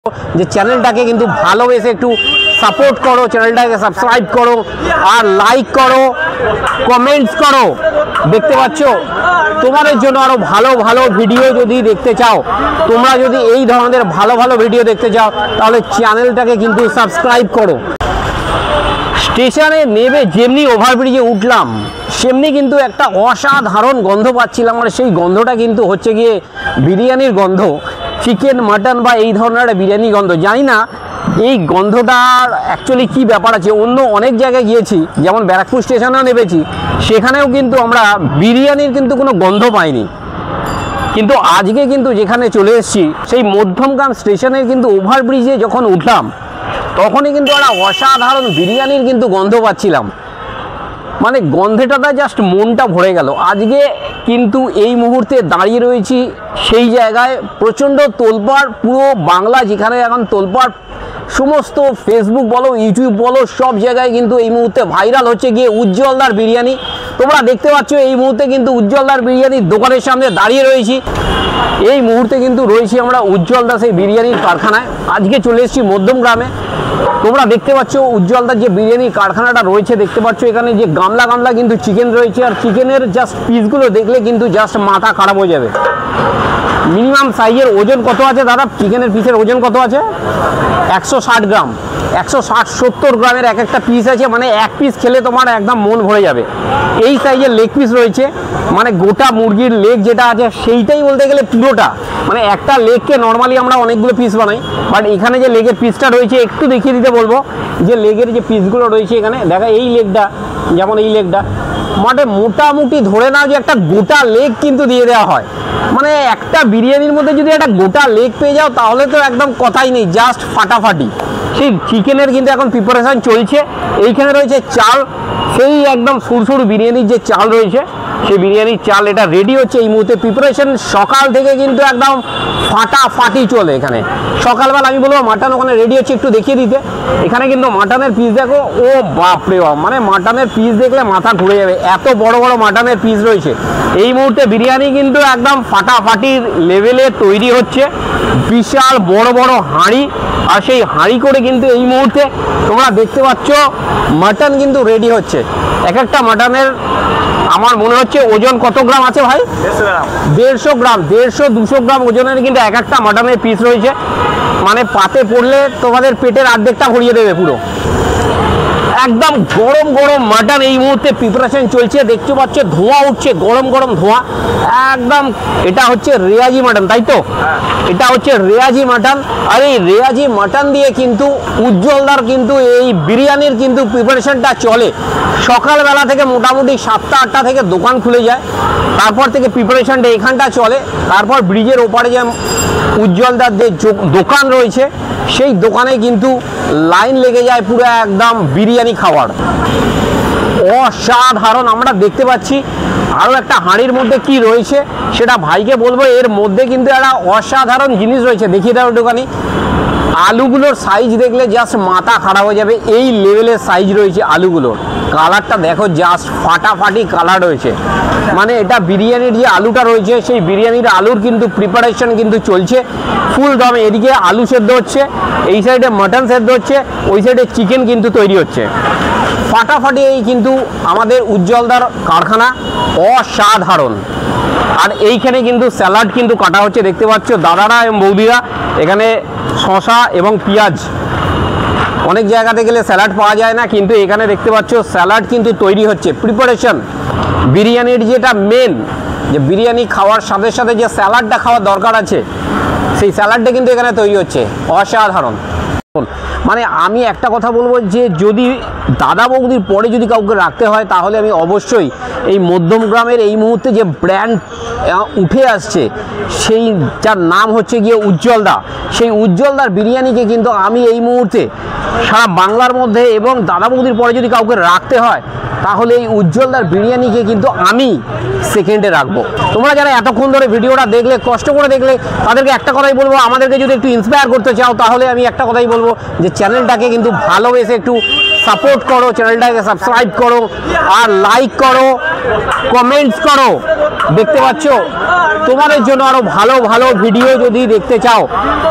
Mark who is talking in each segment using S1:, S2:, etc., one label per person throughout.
S1: যে চ্যানেলটাকে কিন্তু ভালোবেসে একটু সাপোর্ট করো, চ্যানেলটাকে সাবস্ক্রাইব করো আর লাইক করো, কমেন্টস করো। দেখতে পাচ্ছ তোমাদের জন্য আরো ভালো ভালো ভিডিও যদি দেখতে চাও, তোমরা যদি এই ধরনের ভালো ভালো ভিডিও দেখতে চাও তাহলে চ্যানেলটাকে কিন্তু সাবস্ক্রাইব করো। স্টেশনে নেমে যেমনি ওভারব্রিজে উঠলাম সেমনি কিন্তু একটা অসাধারণ গন্ধ পাচ্ছিলাম, আর সেই গন্ধটা কিন্তু হচ্ছে গিয়ে বিরিয়ানির গন্ধ, চিকেন মাটন বা এই ধরনের বিরিয়ানি গন্ধ। জানি না এই গন্ধটার অ্যাকচুয়ালি কী ব্যাপার আছে। অন্য অনেক জায়গায় গিয়েছি, যেমন ব্যারাকপুর স্টেশনেও নেমেছি, সেখানেও কিন্তু আমরা বিরিয়ানির কিন্তু কোনো গন্ধ পাইনি। কিন্তু আজকে কিন্তু যেখানে চলে এসেছি সেই মধ্যমগ্রাম স্টেশনের কিন্তু ওভারব্রিজে যখন উঠলাম তখনই কিন্তু একটা অসাধারণ বিরিয়ানির কিন্তু গন্ধ পাচ্ছিলাম। মানে গন্ধেটাতে জাস্ট মনটা ভরে গেল। আজকে কিন্তু এই মুহূর্তে দাঁড়িয়ে রয়েছি সেই জায়গায়, প্রচণ্ড তোলপাড়, পুরো বাংলা যেখানে এখন তোলপাড়, সমস্ত ফেসবুক বলো ইউটিউব বলো সব জায়গায় কিন্তু এই মুহূর্তে ভাইরাল হচ্ছে গিয়ে উজ্জ্বলদার বিরিয়ানি। তোমরা দেখতে পাচ্ছ এই মুহূর্তে কিন্তু উজ্জ্বলদার বিরিয়ানির দোকানের সামনে দাঁড়িয়ে রয়েছি। এই মুহূর্তে কিন্তু রয়েছি আমরা উজ্জ্বলদা সেই বিরিয়ানির কারখানায়। আজকে চলে এসেছি মধ্যমগ্রামে। তোমরা দেখতে পাচ্ছ উজ্জ্বলদার যে বিরিয়ানির কারখানাটা রয়েছে, দেখতে পাচ্ছ এখানে যে গামলা গামলা কিন্তু চিকেন রয়েছে, আর চিকেনের জাস্ট পিসগুলো দেখলে কিন্তু জাস্ট মাথা খারাপ হয়ে যাবে। মিনিমাম সাইজের ওজন কত আছে দাদা? চিকেনের পিসের ওজন কত আছে? 160 গ্রাম, 160-70 গ্রামের এক একটা পিস আছে। মানে এক পিস খেলে তোমার একদম মন ভরে যাবে। এই সাইজের লেগ পিস রয়েছে, মানে গোটা মুরগির লেগ যেটা আছে সেইটাই বলতে গেলে পুরোটা। মানে একটা লেগকে নর্মালি আমরা অনেকগুলো পিস বানাই, বাট এখানে যে লেগের পিসটা রয়েছে একটু দেখিয়ে দিতে বলবো। যে লেগের যে পিসগুলো রয়েছে এখানে দেখা, এই লেগটা, যেমন এই লেগটা মানে মোটামুটি ধরে নাও যে একটা গোটা লেগ কিন্তু দিয়ে দেওয়া হয়। মানে একটা বিরিয়ানির মধ্যে যদি একটা গোটা লেগ পেয়ে যাও তাহলে তো একদম কথাই নেই, জাস্ট ফাটাফাটি। সেই চিকেনের কিন্তু এখন প্রিপারেশান চলছে। এইখানে রয়েছে চাল, সেই একদম সুরসুর বিরিয়ানির যে চাল রয়েছে সেই বিরিয়ানির চাল, এটা রেডি হচ্ছে এই মুহূর্তে। প্রিপারেশন সকাল থেকে কিন্তু একদম ফাটাফাটি চলে। এখানে সকালবেলা আমি বলবো মাটন ওখানে রেডি হচ্ছে, একটু দেখিয়ে দিতে। এখানে কিন্তু মাটনের পিস দেখো, ও বাপরে বাপ, মানে মাটনের পিস দেখলে মাথা ঘুরে যাবে, এত বড় বড় মাটনের পিস রয়েছে। এই মুহূর্তে বিরিয়ানি কিন্তু একদম ফাটাফাটির লেভেলে তৈরি হচ্ছে। বিশাল বড় বড় হাঁড়ি, আর সেই হাঁড়ি করে কিন্তু এই মুহূর্তে তোমরা দেখতে পাচ্ছ মাটন কিন্তু রেডি হচ্ছে। এক একটা মাটনের আমার মনে হচ্ছে ওজন কত গ্রাম আছে ভাই? 150 গ্রাম, 150-200 গ্রাম ওজনের কিন্তু এক একটা মাটনের পিস রয়েছে। মানে পাতে পড়লে তোমাদের পেটের অর্ধেকটা ভরিয়ে দেবে পুরো। একদম গরম গরম মাটন এই মুহূর্তে প্রিপারেশন চলছে। দেখতে পাচ্ছ ধোঁয়া উঠছে, গরম গরম ধোঁয়া একদম। এটা হচ্ছে রেয়াজি মাটন, তাই তো? এটা হচ্ছে রেয়াজি মাটন। আর এই রেয়াজি মাটন দিয়ে কিন্তু উজ্জ্বলদার কিন্তু এই বিরিয়ানির কিন্তু প্রিপারেশনটা চলে। সকালবেলা থেকে মোটামুটি 7টা-8টা থেকে দোকান খুলে যায়, তারপর থেকে প্রিপারেশনটা এখানটা চলে। তারপর ব্রিজের ওপারে যে উজ্জ্বলদার যে দোকান রয়েছে সেই দোকানে কিন্তু লাইন লেগে যায় পুরো একদম বিরিয়ানি খাওয়ার। অসাধারণ আমরা দেখতে পাচ্ছি। আরও একটা হাঁড়ির মধ্যে কি রয়েছে সেটা ভাইকে বলবো। এর মধ্যে কিন্তু একটা অসাধারণ জিনিস রয়েছে, দেখিয়ে দাও একটুখানি। আলুগুলোর সাইজ দেখলে জাস্ট মাথা খারাপ হয়ে যাবে, এই লেভেলের সাইজ রয়েছে আলুগুলোর। কালারটা দেখো, জাস্ট ফাটাফাটি কালার রয়েছে। মানে এটা বিরিয়ানির যে আলুটা রয়েছে সেই বিরিয়ানির আলুর কিন্তু প্রিপারেশন কিন্তু চলছে ফুল দমে। এদিকে আলু সেদ্ধ হচ্ছে, এই সাইডে মাটন সেদ্ধ হচ্ছে, ওই সাইডে চিকেন কিন্তু তৈরি হচ্ছে। ফাটাফাটি এই কিন্তু আমাদের উজ্জ্বলদার কারখানা, অসাধারণ। আর এইখানে কিন্তু স্যালাড কিন্তু কাটা হচ্ছে, দেখতে পাচ্ছ দাদারা এবং বৌদিরা। এখানে শসা এবং পেঁয়াজ, অনেক জায়গাতে গেলে স্যালাড পাওয়া যায় না, কিন্তু এখানে দেখতে পাচ্ছ স্যালাড কিন্তু তৈরি হচ্ছে। প্রিপারেশন বিরিয়ানির যেটা মেন, যে বিরিয়ানি খাওয়ার সাথে সাথে যে স্যালাডটা খাওয়ার দরকার আছে সেই স্যালাডটা কিন্তু এখানে তৈরি হচ্ছে। অসাধারণ। মানে আমি একটা কথা বলবো, যে যদি দাদা বৌদির পরে যদি কাউকে রাখতে হয় তাহলে আমি অবশ্যই এই মধ্যমগ্রামের এই মুহূর্তে যে ব্র্যান্ড উঠে আসছে সেই যার নাম হচ্ছে গিয়ে উজ্জ্বলদা, সেই উজ্জ্বলদার বিরিয়ানিকে কিন্তু আমি এই মুহূর্তে সারা বাংলার মধ্যে, এবং দাদা বৌদির পরে যদি কাউকে রাখতে হয় তাহলে এই উজ্জ্বলদার বিরিয়ানিকে কিন্তু আমি সেকেন্ডে রাখবো। তোমরা যারা এতক্ষণ ধরে ভিডিওটা দেখলে, কষ্ট করে দেখলে, তাদেরকে একটা কথাই বলবো, আমাদেরকে যদি একটু ইন্সপায়ার করতে চাও তাহলে আমি একটা কথাই বলবো যে চ্যানেলটাকে কিন্তু ভালোবেসে একটু সাপোর্ট সাপোর্ট করো, চ্যানেলটাকে সাবস্ক্রাইব করো আর লাইক করো, কমেন্টস করো। দেখতে পাচ্ছ তোমাদের জন্য আরো ভালো ভালো ভিডিও যদি দেখতে চাও,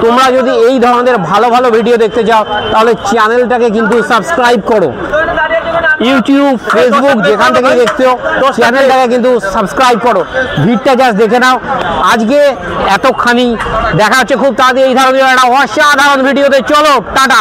S1: তোমরা যদি এই ধরনের ভালো ভালো ভিডিও দেখতে চাও তাহলে চ্যানেলটাকে কিন্তু সাবস্ক্রাইব করো। ইউটিউব, ফেসবুক যেখান থেকে দেখছো চ্যানেলটাকে কিন্তু সাবস্ক্রাইব করো। ভিড়টা জাস্ট দেখে নাও। আজকে এতখানি, দেখা হচ্ছে খুব তাড়াতাড়ি এই ধরনের একটা অসাধারণ ভিডিওতে। চলো টাটা।